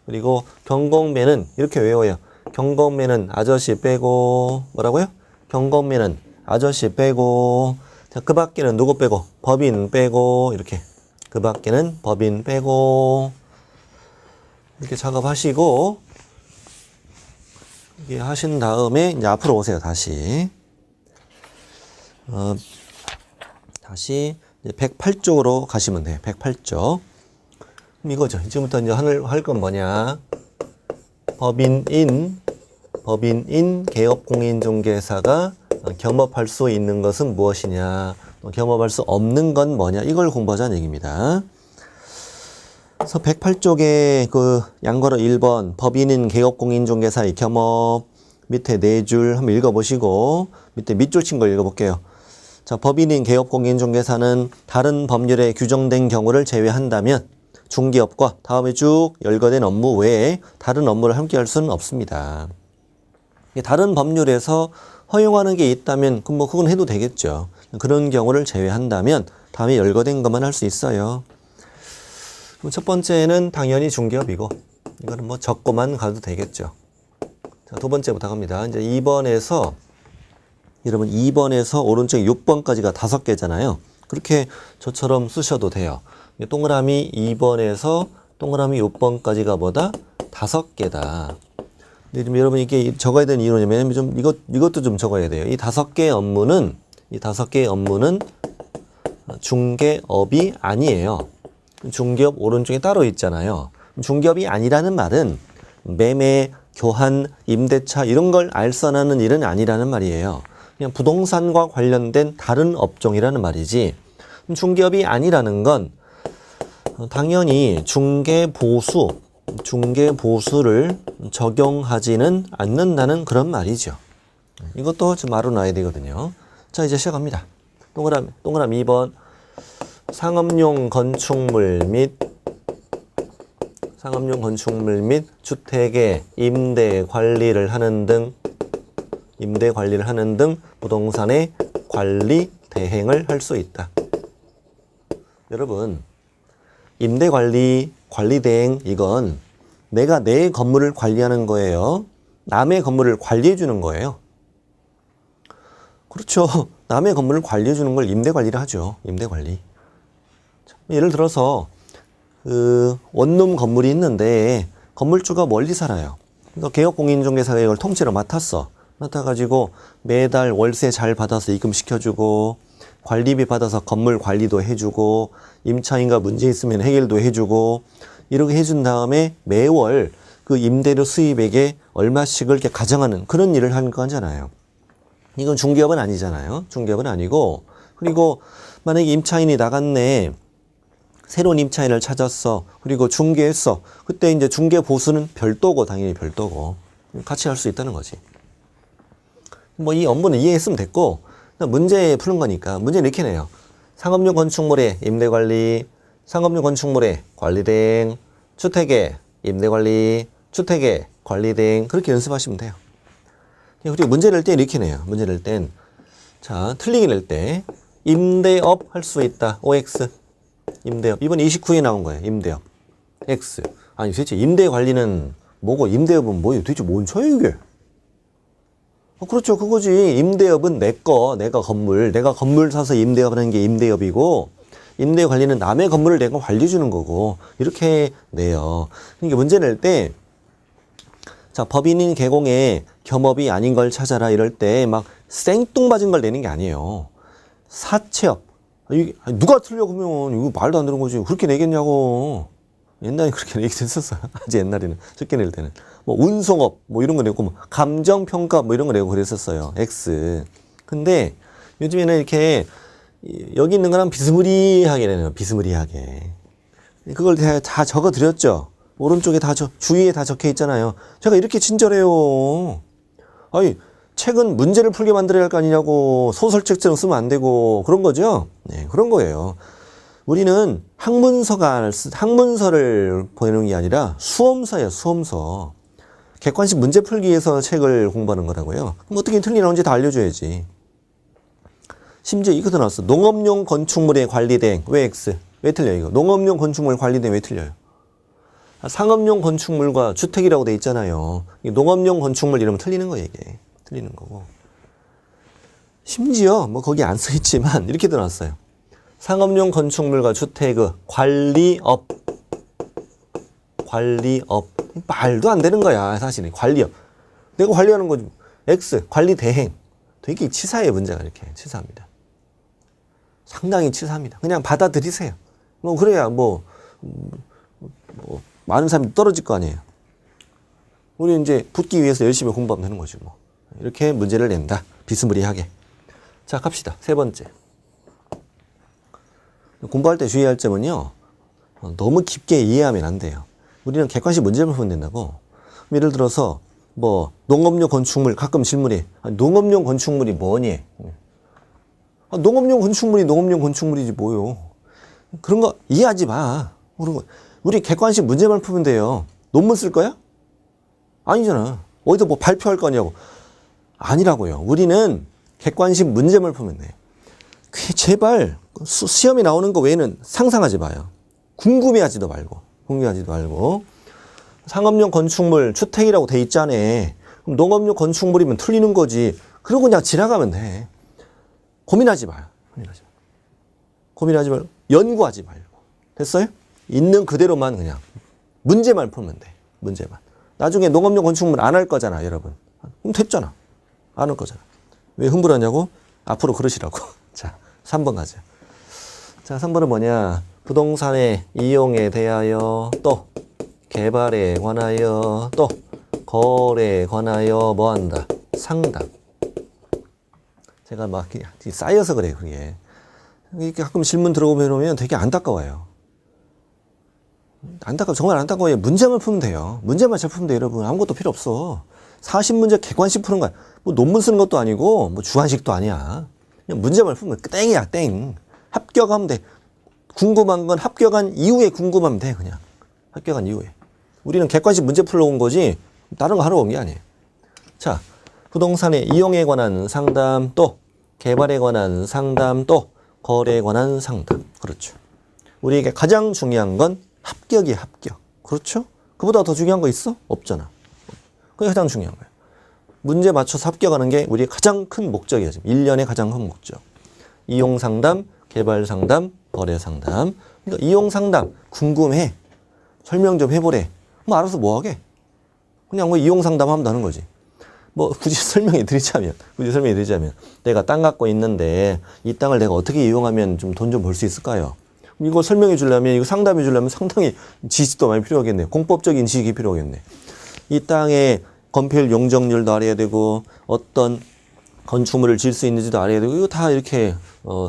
그리고 경공매는 이렇게 외워요. 경공매는 아저씨 빼고 뭐라고요? 경공매는 아저씨 빼고 자, 그 밖에는 누구 빼고? 법인 빼고 이렇게 그 밖에는 법인 빼고 이렇게 작업하시고 이게 하신 다음에 이제 앞으로 오세요. 다시 다시 108쪽으로 가시면 돼요. 108쪽. 그럼 이거죠. 지금부터 이제 할 건 뭐냐? 법인인 개업공인중개사가 겸업할 수 있는 것은 무엇이냐? 겸업할 수 없는 건 뭐냐? 이걸 공부하자는 얘기입니다. 그래서 108쪽에 그 양거로 1번 법인인 개업공인중개사의 겸업 밑에 4줄 한번 읽어보시고 밑에 밑줄 친 걸 읽어볼게요. 자, 법인인 개업공인중개사는 다른 법률에 규정된 경우를 제외한다면 중개업과 다음에 쭉 열거된 업무 외에 다른 업무를 함께 할 수는 없습니다. 다른 법률에서 허용하는 게 있다면 그건 해도 되겠죠. 그런 경우를 제외한다면 다음에 열거된 것만 할 수 있어요. 그럼 첫 번째는 당연히 중개업이고 이거는 뭐 적고만 가도 되겠죠. 자, 2번째부터 갑니다. 이제 2번에서 여러분 2번에서 오른쪽 6번까지가 5개잖아요. 그렇게 저처럼 쓰셔도 돼요. 동그라미 2번에서 동그라미 6번까지가 뭐다? 5개다. 근데 좀 여러분 이게 적어야 되는 이유는 뭐냐면 좀 이것도 좀 적어야 돼요. 이 5개의 업무는 중개업이 아니에요. 중개업 오른쪽에 따로 있잖아요. 중개업이 아니라는 말은 매매, 교환, 임대차 이런 걸 알선하는 일은 아니라는 말이에요. 그냥 부동산과 관련된 다른 업종이라는 말이지. 중개업이 아니라는 건 당연히 중개보수를 적용하지는 않는다는 그런 말이죠. 이것도 좀 알아놔야 되거든요. 자, 이제 시작합니다. 동그라미 2번. 상업용 건축물 및 주택의 임대 관리를 하는 등 부동산의 관리 대행을 할 수 있다. 여러분, 임대 관리 대행 이건 내가 내 건물을 관리하는 거예요. 남의 건물을 관리해 주는 거예요. 그렇죠. 남의 건물을 관리해 주는 걸 임대 관리를 하죠. 임대 관리. 예를 들어서 원룸 건물이 있는데 건물주가 멀리 살아요. 그래서 개업공인중개사가 이걸 통째로 맡아가지고 매달 월세 잘 받아서 입금시켜주고 관리비 받아서 건물 관리도 해주고 임차인과 문제 있으면 해결도 해주고 이렇게 해준 다음에 매월 그 임대료 수입액에 얼마씩을 이렇게 가정하는 그런 일을 하는 거잖아요. 이건 중개업은 아니잖아요. 중개업은 아니고, 그리고 만약에 임차인이 나갔네. 새로운 임차인을 찾았어. 그리고 중개했어. 그때 이제 중개 보수는 별도고, 당연히 별도고. 같이 할 수 있다는 거지. 뭐 이 업무는 이해했으면 됐고, 문제 푸는 거니까 문제는 이렇게 내요. 상업용 건축물의 임대관리, 상업용 건축물의 관리대행, 주택의 임대관리, 주택의 관리대행 그렇게 연습하시면 돼요. 그리고 문제 낼 때 이렇게 내요. 문제 낼 땐 자, 틀리게 낼 때 임대업 할 수 있다. OX. 임대업. 이번 29에 나온 거예요. 임대업. X. 아니 도대체 임대관리는 뭐고 임대업은 뭐예요? 도대체 뭔 차이야 이게? 그렇죠. 그거지. 임대업은 내가 건물 사서 임대업하는 게 임대업이고 임대관리는 남의 건물을 내가 관리해 주는 거고 이렇게 내요. 그러니까 문제 낼 때 자, 법인인 개공에 겸업이 아닌 걸 찾아라 이럴 때 막 생뚱맞은 걸 내는 게 아니에요. 사채업. 누가 틀려 그러면 이거 말도 안 되는 거지. 그렇게 내겠냐고. 옛날에 그렇게 내기도 했었어요. 아주 옛날에는. 적게 낼 때는. 뭐 운송업 뭐 이런 거 내고 뭐 감정평가 뭐 이런 거 내고 그랬었어요. X. 근데 요즘에는 이렇게 여기 있는 거랑 비스무리하게 내요. 비스무리하게. 그걸 다 적어 드렸죠. 오른쪽에 주위에 다 적혀 있잖아요. 제가 이렇게 친절해요. 아니, 책은 문제를 풀게 만들어야 할 거 아니냐고. 소설책처럼 쓰면 안 되고. 그런 거죠? 네, 그런 거예요. 우리는 학문서를 보내는 게 아니라 수험서예요, 수험서. 객관식 문제 풀기 위해서 책을 공부하는 거라고요. 그럼 어떻게 틀리 나오는지 다 알려줘야지. 심지어 이것도 나왔어. 농업용 건축물의 관리대행. 왜 X? 왜 틀려요, 이거? 농업용 건축물 관리대행 왜 틀려요? 상업용 건축물과 주택이라고 돼 있잖아요. 농업용 건축물 이러면 틀리는 거예요, 이게. 틀리는 거고. 심지어 뭐 거기 안 써 있지만 이렇게 들어놨어요. 상업용 건축물과 주택의 관리업. 말도 안 되는 거야, 사실은. 관리업. 내가 관리하는 거지. X, 관리 대행. 되게 치사해요, 문제가 이렇게. 치사합니다. 상당히 치사합니다. 그냥 받아들이세요. 뭐, 그래야 많은 사람이 떨어질 거 아니에요. 우리 이제 붙기 위해서 열심히 공부하면 되는 거지, 뭐. 이렇게 문제를 낸다. 비스무리하게. 자, 갑시다. 세 번째. 공부할 때 주의할 점은요, 너무 깊게 이해하면 안 돼요. 우리는 객관식 문제만 풀면 된다고. 예를 들어서, 농업용 건축물, 가끔 질문이, 농업용 건축물이 뭐니? 농업용 건축물이지, 뭐요. 그런 거 이해하지 마. 우리 객관식 문제만 풀면 돼요. 논문 쓸 거야? 아니잖아. 어디서 뭐 발표할 거냐고. 아니라고요. 우리는 객관식 문제만 풀면 돼요. 제발 시험에 나오는 거 외에는 상상하지 마요. 궁금해하지도 말고. 상업용 건축물 주택이라고 돼 있잖아. 그럼 농업용 건축물이면 틀리는 거지. 그러고 그냥 지나가면 돼. 고민하지 마요. 고민하지 말고 연구하지 말고. 됐어요? 있는 그대로만 그냥 문제만 풀면 돼. 문제만. 나중에 농업용 건축물 안 할 거잖아, 여러분. 그럼 됐잖아. 안 할 거잖아. 왜 흥분하냐고? 앞으로 그러시라고. 자, 3번 가자. 자, 3번은 뭐냐? 부동산의 이용에 대하여 또 개발에 관하여 또 거래에 관하여 뭐 한다? 상담. 제가 막 쌓여서 그래요, 그게. 이렇게 가끔 질문 들어보면 되게 안타까워요. 정말 안타까워요. 문제만 풀면 돼요. 문제만 잘 풀면 돼요, 여러분. 아무것도 필요 없어. 40문제 객관식 푸는 거야. 뭐 논문 쓰는 것도 아니고, 뭐 주관식도 아니야. 그냥 문제만 풀면 땡이야, 땡. 합격하면 돼. 궁금한 건 합격한 이후에 궁금하면 돼, 그냥. 합격한 이후에. 우리는 객관식 문제 풀러 온 거지, 다른 거 하러 온 게 아니에요. 자, 부동산의 이용에 관한 상담, 또 개발에 관한 상담, 또 거래에 관한 상담. 그렇죠. 우리에게 가장 중요한 건 합격이에요, 합격. 그렇죠? 그보다 더 중요한 거 있어? 없잖아. 그게 가장 중요한 거예요. 문제 맞춰서 합격하는 게 우리의 가장 큰 목적이에요. 지금 1년의 가장 큰 목적. 이용 상담, 개발 상담, 거래 상담. 그러니까 이용 상담 궁금해. 설명 좀 해보래. 뭐 알아서 뭐 하게? 그냥 뭐 이용 상담 하면 되는 거지. 뭐 굳이 설명해 드리자면 내가 땅 갖고 있는데 이 땅을 내가 어떻게 이용하면 좀 돈 좀 벌 수 있을까요? 이거 설명해 주려면, 이거 상담해 주려면 상당히 지식도 많이 필요하겠네. 공법적인 지식이 필요하겠네. 이 땅의 건폐율 용적률도 알아야 되고 어떤 건축물을 지을 수 있는지도 알아야 되고, 이거 다 이렇게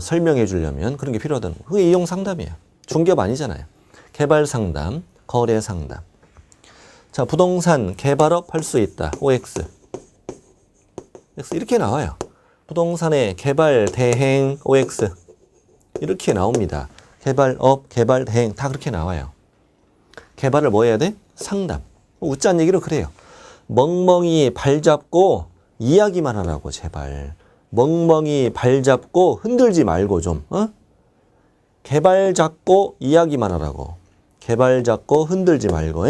설명해 주려면 그런 게 필요하다는 거예요. 그게 이용 상담이에요. 중개업 아니잖아요. 개발 상담, 거래 상담. 자, 부동산 개발업 할 수 있다. OX. X 이렇게 나와요. 부동산의 개발 대행 OX. 이렇게 나옵니다. 개발업, 개발 대행 다 그렇게 나와요. 개발을 뭐 해야 돼? 상담. 웃자는 얘기로 그래요. 멍멍이 발 잡고 이야기만 하라고, 제발. 멍멍이 발 잡고 흔들지 말고 좀, 개발 잡고 이야기만 하라고. 개발 잡고 흔들지 말고,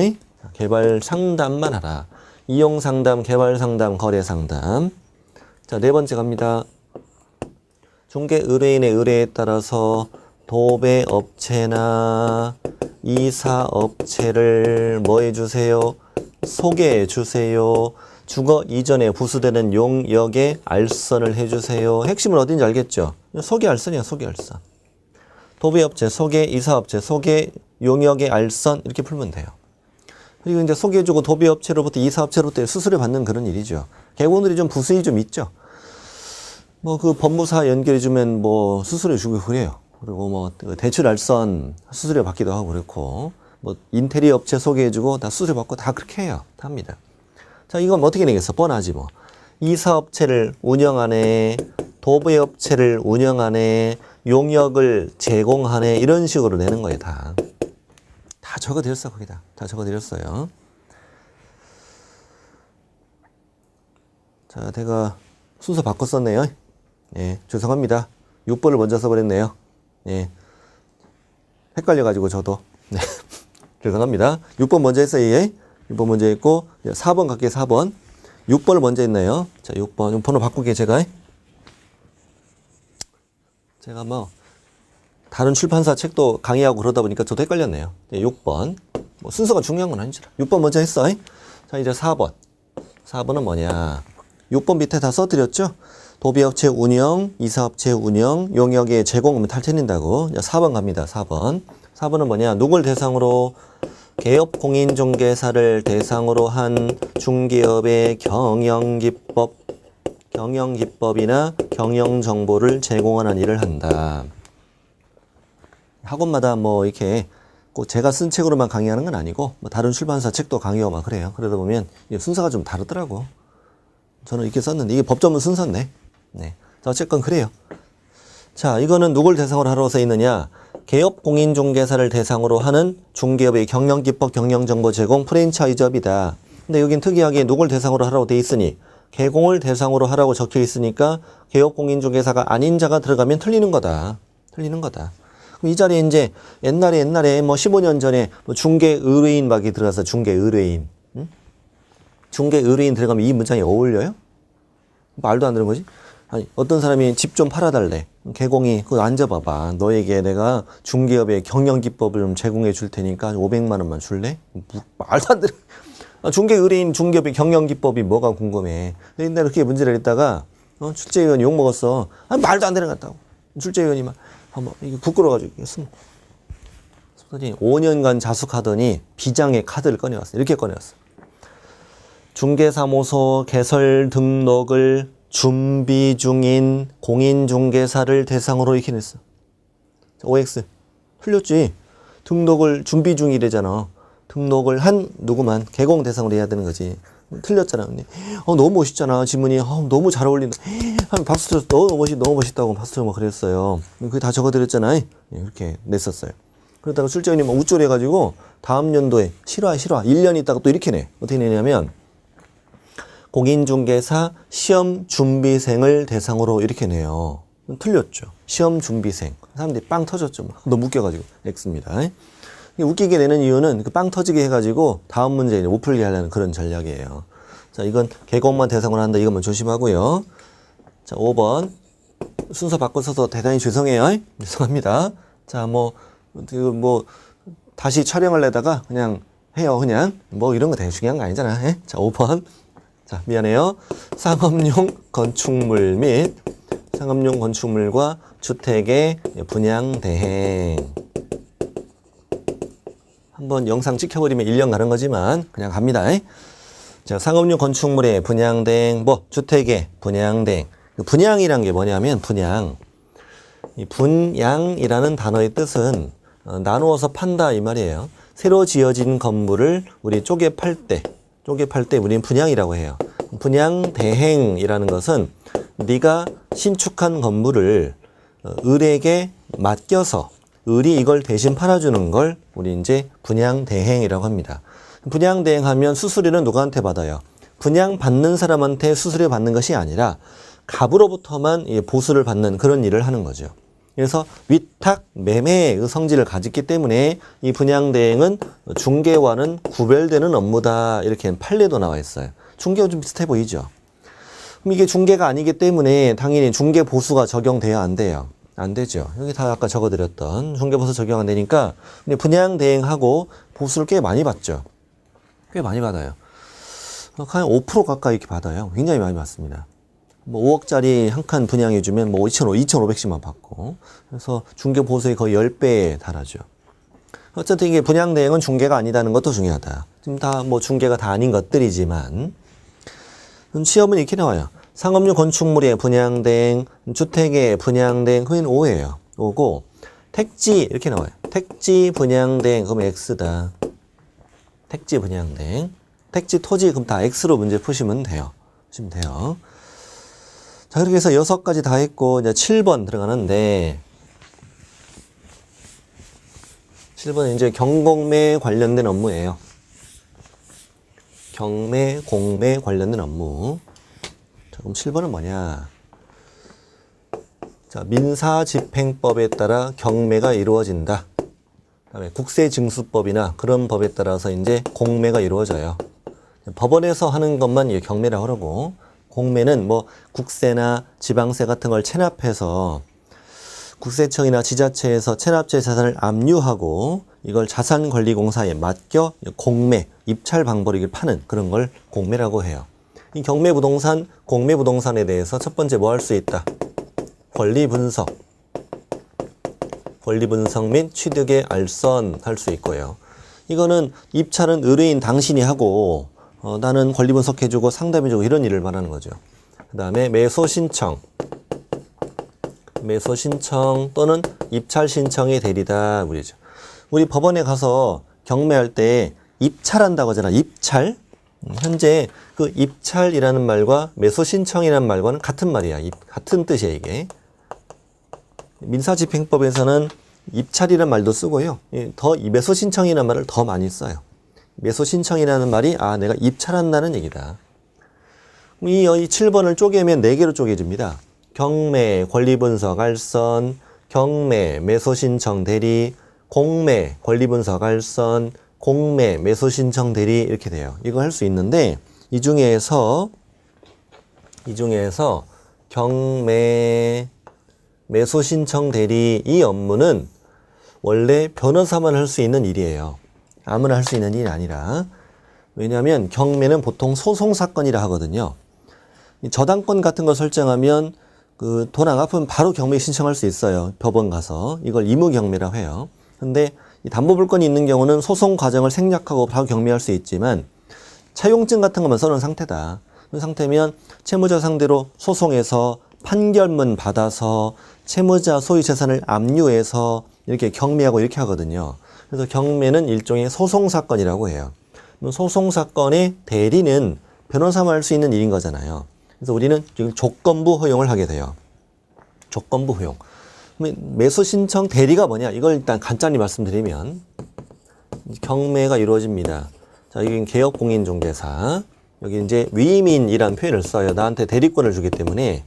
개발 상담만 하라. 이용 상담, 개발 상담, 거래 상담. 자, 네 번째 갑니다. 중개 의뢰인의 의뢰에 따라서 도배업체나 이사업체를 뭐 해주세요? 소개해주세요. 주거 이전에 부수되는 용역의 알선을 해주세요. 핵심은 어딘지 알겠죠? 소개 알선이야, 소개 알선. 도배업체 소개, 이사업체 소개, 용역의 알선 이렇게 풀면 돼요. 그리고 이제 소개해주고 도배업체로부터 이사업체로부터 수수료 받는 그런 일이죠. 개고들이 좀 부수익이 좀 있죠. 뭐 그 법무사 연결해주면 뭐 수수료 주고 그래요. 그리고 뭐 대출 알선 수수료 받기도 하고 그렇고, 뭐 인테리어 업체 소개해주고 다 수수료 받고 다 그렇게 해요. 다 합니다. 자, 이건 어떻게 내겠어? 뻔하지 뭐. 이사업체를 운영하네, 도배업체를 운영하네, 용역을 제공하네, 이런 식으로 내는 거예요. 다 적어드렸어, 거기다. 다 적어드렸어요. 자, 제가 순서 바꿨었네요. 예, 죄송합니다. 6번을 먼저 써버렸네요. 예, 헷갈려가지고 저도. 네, 죄송합니다. 6번 먼저 했어요. 예. 6번 먼저 했고, 4번 갈게요. 4번. 6번을 먼저 했네요. 자, 6번. 번호 바꿀게요, 제가 뭐 다른 출판사 책도 강의하고 그러다 보니까 저도 헷갈렸네요. 6번. 뭐 순서가 중요한 건 아니잖아. 6번 먼저 했어. 자, 이제 4번. 4번은 뭐냐. 6번 밑에 다 써드렸죠? 도배업체 운영, 이사업체 운영, 용역의 제공하면 탈퇴된다고. 4번 갑니다. 4번. 4번은 뭐냐. 누굴 대상으로? 개업공인중개사를 대상으로 한 중개업의 경영기법이나 경영정보를 제공하는 일을 한다. 학원마다 뭐 이렇게 꼭 제가 쓴 책으로만 강의하는 건 아니고, 뭐 다른 출판사 책도 강의하고 막 그래요. 그러다 보면 순서가 좀 다르더라고. 저는 이렇게 썼는데 이게 법조문 순서네. 네. 자, 어쨌건 그래요. 자, 이거는 누굴 대상으로 하러 써 있느냐? 개업공인중개사를 대상으로 하는 중개업의 경영기법, 경영정보 제공 프랜차이즈업이다. 근데 여긴 특이하게 누굴 대상으로 하라고 돼 있으니 개공을 대상으로 하라고 적혀 있으니까 개업공인중개사가 아닌 자가 들어가면 틀리는 거다. 틀리는 거다. 그럼 이 자리에 이제 옛날에 뭐 15년 전에 뭐 중개의뢰인 막이 들어가서 중개의뢰인. 응? 중개의뢰인 들어가면 이 문장이 어울려요? 말도 안 되는 거지? 아니, 어떤 사람이 집 좀 팔아달래. 개공이 그거 앉아봐봐. 너에게 내가 중개업의 경영기법을 좀 제공해 줄 테니까 500만 원만 줄래? 말도 안 되는. 중개 의뢰인 중개업의 경영기법이 뭐가 궁금해. 근데 이렇게 문제를 했다가 출제위원이 욕 먹었어. 말도 안 되는 것 같다고. 출제위원이 막 이게 부끄러워가지고 숨. 5년간 자숙하더니 비장의 카드를 꺼내왔어. 이렇게 꺼내왔어. 중개사무소 개설 등록을 준비 중인 공인중개사를 대상으로 이렇게 냈어. OX. 틀렸지. 등록을 준비 중이래잖아. 등록을 한 누구만 개공 대상으로 해야 되는 거지. 틀렸잖아. 근데 너무 멋있잖아. 지문이 너무 잘 어울린다. 한 박수 쳐서 너무 멋있다고 박수 쳐서 막 그랬어요. 그게 다 적어드렸잖아. 이렇게 냈었어요. 그러다가 출제원이 막 우쭐해가지고 다음 연도에 실화 1년 있다가 또 이렇게 내. 어떻게 내냐면 공인중개사 시험준비생을 대상으로 이렇게 내요. 틀렸죠. 시험준비생. 사람들이 빵 터졌죠. 너무 웃겨가지고 X입니다. 웃기게 내는 이유는 그 빵 터지게 해가지고 다음 문제에 못 풀게 하려는 그런 전략이에요. 자, 이건 개공만 대상으로 한다. 이것만 조심하고요. 자, 5번. 순서 바꿔서 대단히 죄송해요. 죄송합니다. 자, 다시 촬영을 내다가 그냥 해요. 그냥. 이런 거 되게 중요한 거 아니잖아. 에? 자, 5번. 자, 미안해요. 상업용 건축물과 주택의 분양 대행. 한번 영상 찍혀버리면 1년 가는 거지만 그냥 갑니다. 자, 상업용 건축물의 분양 대행, 주택의 분양 대행. 분양이란 게 뭐냐면 이 분양이라는 단어의 뜻은 나누어서 판다 이 말이에요. 새로 지어진 건물을 우리 쪼개 팔 때 우리는 분양이라고 해요. 분양 대행이라는 것은 네가 신축한 건물을 을에게 맡겨서 을이 이걸 대신 팔아주는 걸 우리 이제 분양 대행이라고 합니다. 분양 대행하면 수수료는 누구한테 받아요? 분양 받는 사람한테 수수료 받는 것이 아니라 갑으로부터만 보수를 받는 그런 일을 하는 거죠. 그래서 위탁 매매의 성질을 가졌기 때문에 이 분양 대행은 중개와는 구별되는 업무다. 이렇게 판례도 나와 있어요. 중개와 좀 비슷해 보이죠? 그럼 이게 중개가 아니기 때문에 당연히 중개 보수가 적용돼야 안 돼요. 안 되죠. 여기 다 아까 적어드렸던 중개보수 적용 안 되니까 분양 대행하고 보수를 꽤 많이 받죠. 꽤 많이 받아요. 한 5% 가까이 이렇게 받아요. 굉장히 많이 받습니다. 5억짜리 한 칸 분양해주면 2,500씩만 받고. 그래서 중개보수의 거의 10배에 달하죠. 어쨌든 이게 분양 대행은 중개가 아니다는 것도 중요하다. 지금 다 중개가 다 아닌 것들이지만 시험은 이렇게 나와요. 상업용 건축물의 분양대행, 주택의 분양대행, 그건 O예요. O고, 택지, 이렇게 나와요. 택지 분양대행, 그러면 X다. 택지 분양대행. 택지 토지, 그럼 다 X로 문제 푸시면 돼요. 자, 그렇게 해서 6가지 다 했고, 이제 7번 들어가는데, 7번은 이제 경공매 관련된 업무예요. 경매, 공매 관련된 업무. 그럼 7번은 뭐냐? 자, 민사집행법에 따라 경매가 이루어진다. 그다음에 국세징수법이나 그런 법에 따라서 이제 공매가 이루어져요. 법원에서 하는 것만 경매라고 그러고, 공매는 국세나 지방세 같은 걸 체납해서 국세청이나 지자체에서 체납제 자산을 압류하고 이걸 자산관리공사에 맡겨 공매, 입찰 방벌이익을 파는 그런 걸 공매라고 해요. 이 경매부동산, 공매부동산에 대해서 첫 번째 뭐 할 수 있다? 권리 분석 및 취득의 알선 할 수 있고요. 이거는 입찰은 의뢰인 당신이 하고 나는 권리 분석해주고 상담해주고 이런 일을 말하는 거죠. 그 다음에 매수 신청 또는 입찰 신청의 대리다 우리죠. 우리 법원에 가서 경매할 때 입찰한다고 하잖아. 입찰. 현재 그 입찰이라는 말과 매수 신청이라는 말과는 같은 말이야. 같은 뜻이야 이게. 민사집행법에서는 입찰이라는 말도 쓰고요. 더 매수 신청이라는 말을 더 많이 써요. 매수 신청이라는 말이 내가 입찰한다는 얘기다. 이 7번을 쪼개면 4개로 쪼개집니다. 경매, 권리분석, 알선, 경매, 매수신청, 대리, 공매, 권리분석, 알선, 공매, 매수신청, 대리 이렇게 돼요. 이거 할 수 있는데 이 중에서 경매, 매수신청, 대리 이 업무는 원래 변호사만 할 수 있는 일이에요. 아무나 할 수 있는 일이 아니라 왜냐하면 경매는 보통 소송사건이라 하거든요. 이 저당권 같은 거 설정하면 그 돈 안 갚으면 바로 경매 신청할 수 있어요. 법원 가서. 이걸 의무경매라고 해요. 근데 이 담보물건이 있는 경우는 소송 과정을 생략하고 바로 경매할 수 있지만 차용증 같은 것만 써놓은 상태다. 그 상태면 채무자 상대로 소송해서 판결문 받아서 채무자 소유 재산을 압류해서 이렇게 경매하고 이렇게 하거든요. 그래서 경매는 일종의 소송사건이라고 해요. 소송사건의 대리는 변호사만 할 수 있는 일인 거잖아요. 그래서 우리는 지금 조건부 허용을 하게 돼요. 조건부 허용. 매수 신청 대리가 뭐냐? 이걸 일단 간단히 말씀드리면 경매가 이루어집니다. 자, 여기 개업공인중개사. 여기 이제 위임인이라는 표현을 써요. 나한테 대리권을 주기 때문에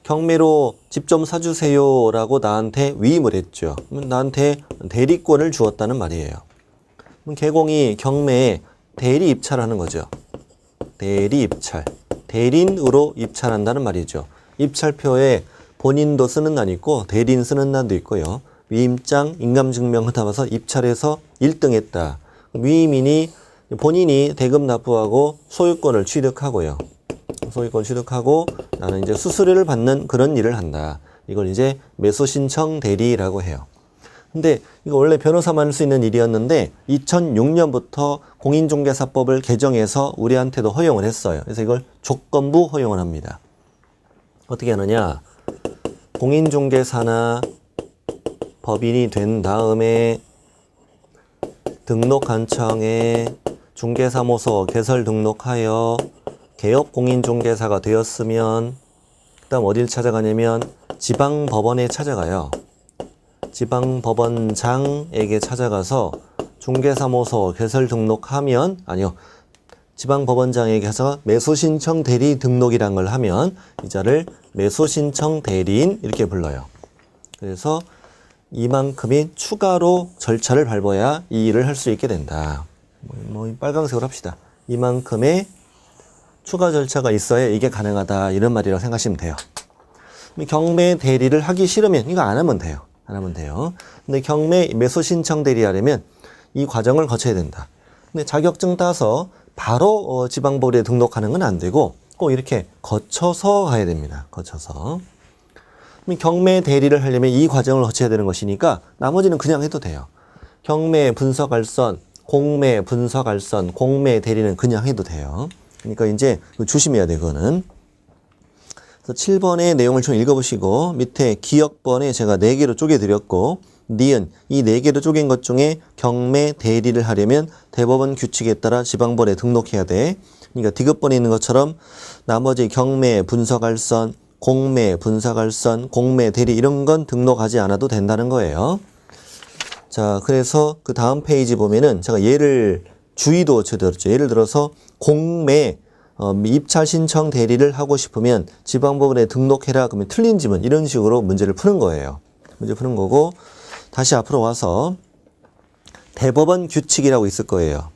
경매로 집 좀 사주세요라고 나한테 위임을 했죠. 그러면 나한테 대리권을 주었다는 말이에요. 그럼 개공이 경매에 대리 입찰하는 거죠. 대리 입찰. 대리인으로 입찰한다는 말이죠. 입찰표에 본인도 쓰는 날 있고 대리인 쓰는 날도 있고요. 위임장, 인감증명을 담아서 입찰해서 1등 했다. 위임인이 본인이 대금 납부하고 소유권을 취득하고요. 소유권 취득하고 나는 이제 수수료를 받는 그런 일을 한다. 이걸 이제 매수신청 대리라고 해요. 근데 이거 원래 변호사만 할 수 있는 일이었는데 2006년부터 공인중개사법을 개정해서 우리한테도 허용을 했어요. 그래서 이걸 조건부 허용을 합니다. 어떻게 하느냐? 공인중개사나 법인이 된 다음에 등록관청에 중개사무소 개설 등록하여 개업공인중개사가 되었으면 그 다음 어딜 찾아가냐면 지방법원에 찾아가요. 지방법원장에게 찾아가서 중개사무소 개설 등록하면 지방법원장에게 가서 매수신청 대리 등록이란 걸 하면 이 자를 매수신청 대리인 이렇게 불러요. 그래서 이만큼이 추가로 절차를 밟아야 이 일을 할 수 있게 된다. 빨강색으로 합시다. 이만큼의 추가 절차가 있어야 이게 가능하다. 이런 말이라고 생각하시면 돼요. 경매 대리를 하기 싫으면 이거 안 하면 돼요. 안 하면 돼요. 근데 경매 매수 신청 대리하려면 이 과정을 거쳐야 된다. 근데 자격증 따서 바로 지방법원에 등록하는 건 안 되고 꼭 이렇게 거쳐서 가야 됩니다. 거쳐서. 경매 대리를 하려면 이 과정을 거쳐야 되는 것이니까 나머지는 그냥 해도 돼요. 경매 분석알선, 공매 분석알선, 공매 대리는 그냥 해도 돼요. 그러니까 이제 조심해야 돼, 그거는. 그래서 7번의 내용을 좀 읽어보시고 밑에 기역번에 제가 4개로 쪼개드렸고 니은 이 4개로 쪼갠 것 중에 경매 대리를 하려면 대법원 규칙에 따라 지방법원에 등록해야 돼. 그러니까 디귿번에 있는 것처럼 나머지 경매 분석알선, 공매 분석알선, 공매 대리 이런 건 등록하지 않아도 된다는 거예요. 자, 그래서 그 다음 페이지 보면은 제가 예를 주의도 쳐드렸죠. 예를 들어서 공매 입찰 신청 대리를 하고 싶으면 지방법원에 등록해라. 그러면 틀린 지문 이런 식으로 문제를 푸는 거예요. 문제 푸는 거고 다시 앞으로 와서 대법원 규칙이라고 있을 거예요.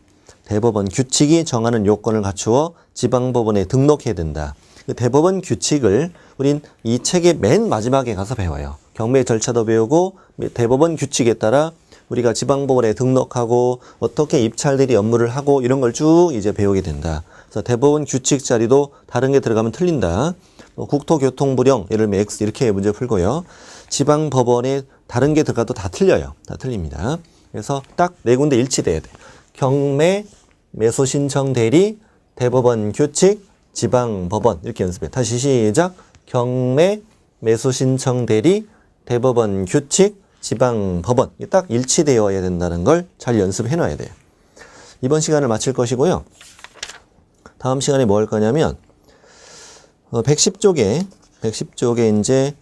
대법원 규칙이 정하는 요건을 갖추어 지방법원에 등록해야 된다. 그 대법원 규칙을 우린 이 책의 맨 마지막에 가서 배워요. 경매 절차도 배우고 대법원 규칙에 따라 우리가 지방법원에 등록하고 어떻게 입찰대리 업무를 하고 이런 걸 쭉 이제 배우게 된다. 그래서 대법원 규칙 자리도 다른 게 들어가면 틀린다. 국토교통부령 예를 들면 X 이렇게 문제 풀고요. 지방법원에 다른 게 들어가도 다 틀려요. 다 틀립니다. 그래서 딱 4군데 일치돼야 돼. 경매, 매수신청 대리, 대법원 규칙, 지방법원 이렇게 연습해. 다시 시작. 경매, 매수신청 대리, 대법원 규칙, 지방법원 딱 일치되어야 된다는 걸 잘 연습해 놔야 돼요. 이번 시간을 마칠 것이고요. 다음 시간에 뭐 할 거냐면 110쪽에 이제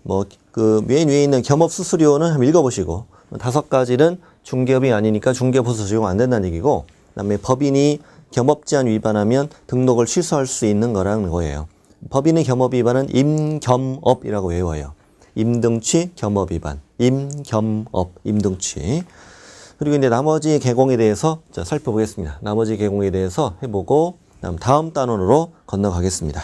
그 맨 위에 있는 겸업 수수료는 한번 읽어보시고 5가지는 중개업이 아니니까 중개보수 적용 안 된다는 얘기고 그다음에 법인이 겸업 제한 위반하면 등록을 취소할 수 있는 거라는 거예요. 법인의 겸업 위반은 임겸업이라고 외워요. 임등취 겸업 위반, 임겸업, 임등취. 그리고 이제 나머지 개공에 대해서 살펴보겠습니다. 나머지 개공에 대해서 해보고 다음 단원으로 건너가겠습니다.